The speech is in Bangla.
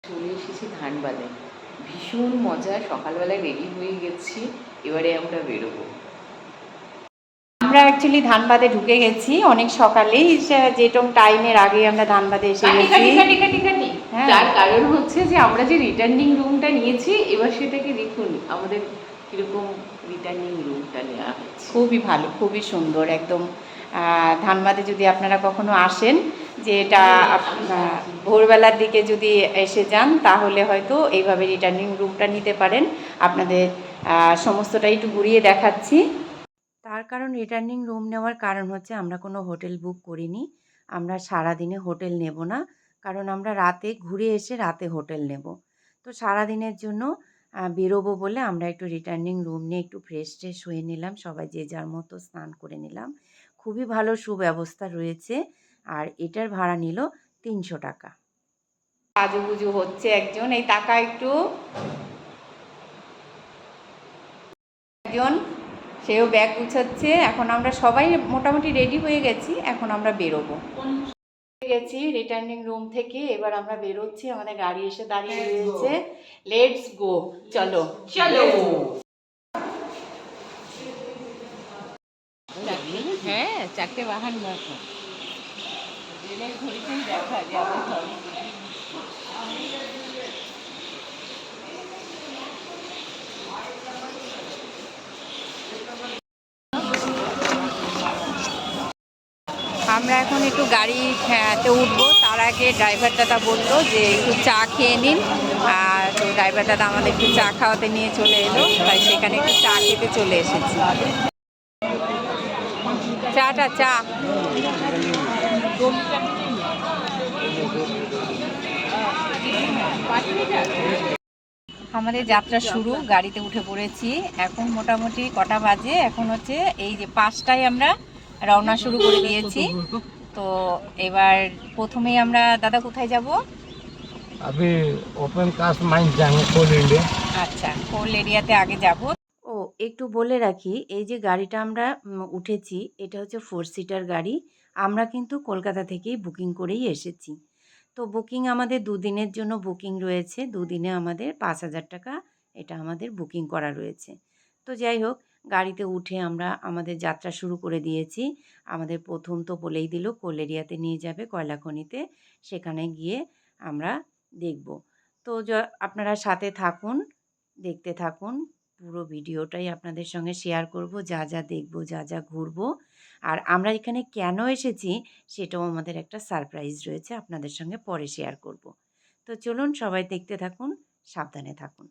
চলে এসেছি ধানবাদে, ভীষণ মজা। সকালবেলায় রেডি হয়ে গেছি, এবারে আমরা বেরোবো। আমরা অ্যাকচুয়ালি ধানবাদে ঢুকে গেছি অনেক সকালেই, যেরকম টাইমের আগে আমরা ধানবাদে এসে গেছি। হ্যাঁ, তার কারণ হচ্ছে যে আমরা যে রিটার্নিং রুমটা নিয়েছি, এবার সেটাকে দেখুন আমাদের কীরকম রিটার্নিং রুমটা নেওয়া হচ্ছে। খুবই ভালো, খুবই সুন্দর একদম। ধানবাদে যদি আপনারা কখনো আসেন, যে এটা ভোরবেলার দিকে যদি এসে যান, তাহলে হয়তো এইভাবে রিটার্নিং রুমটা নিতে পারেন। আপনাদের সমস্তটাই একটু ঘুরিয়ে দেখাচ্ছি। তার কারণ রিটার্নিং রুম নেওয়ার কারণ হচ্ছে আমরা কোনো হোটেল বুক করিনি। আমরা সারাদিনে হোটেল নেব না, কারণ আমরা রাতে ঘুরে এসে রাতে হোটেল নেব। তো সারাদিনের জন্য বেরোবো বলে আমরা একটু রিটার্নিং রুম নিয়ে একটু ফ্রেশ ট্রেশ হয়ে নিলাম, সবাই যে যার মতো স্নান করে নিলাম। খুবই ভালো সুব্যবস্থা রয়েছে, আর এটার ভাড়া নিল 300 টাকা। সাজুগুজু হচ্ছে একজন, এই টাকা একটু একজন, সেও ব্যাগ গুছাচ্ছে। এখন আমরা সবাই মোটামুটি রেডি হয়ে গেছি, এখন আমরা বেরোবো। গেছি রিটার্নিং রুম থেকে, এবার আমরা বেরোচ্ছি। আমাদের গাড়ি এসে দাঁড়িয়ে রয়েছে। লেটস গো, চলো চলো। হ্যাঁ, 4:52 এখন। রেলের ঘড়িতেই দেখা যাবে সব। আমরা এখন একটু গাড়িতে উঠবো, তার আগে ড্রাইভার দাদা বললো যে একটু চা খেয়ে নিন। আর তো ড্রাইভার দাদা আমাদের একটু চা খাওয়াতে নিয়ে চলে এলো, তাই সেখানে একটু চা খেতে চলে এসেছি। চা আমাদের যাত্রা শুরু, গাড়িতে উঠে পড়েছি। এখন মোটামুটি কটা বাজে, এখন হচ্ছে এই যে 5টায় আমরা রওনা শুরু করে দিয়েছি। তো এবার প্রথমেই আমরা, দাদা কোথায় যাব? अभी ओपन कास्ट माइंस जाएंगे कोल इंडिया। আচ্ছা, কোল এরিয়াতে আগে যাব। ও একটু বলে রাখি, এই যে গাড়িটা আমরা উঠেছি, এটা হচ্ছে 4 সিটার গাড়ি। আমরা কিন্তু কলকাতা থেকেই বুকিং করেই এসেছি। তো বুকিং আমাদের 2 দিনের জন্য বুকিং রয়েছে। 2 দিনে আমাদের 5,000 টাকা এটা আমাদের বুকিং করা রয়েছে। তো যাই হোক, গাড়িতে উঠে আমরা আমাদের যাত্রা শুরু করে দিয়েছি। আমাদের প্রথম তো বলেই দিল কোল এরিয়াতে নিয়ে যাবে, কয়লা খনিতে। সেখানে গিয়ে আমরা দেখব। তো আপনারা সাথে থাকুন, দেখতে থাকুন। পুরো ভিডিওটাই আপনাদের সঙ্গে শেয়ার করব, যা যা দেখব, যা যা ঘুরব। আর আমরা এখানে কেন এসেছি সেটাও আমাদের একটা সারপ্রাইজ রয়েছে, আপনাদের সঙ্গে পরে শেয়ার করব। তো চলুন সবাই দেখতে থাকুন, সাবধানে থাকুন।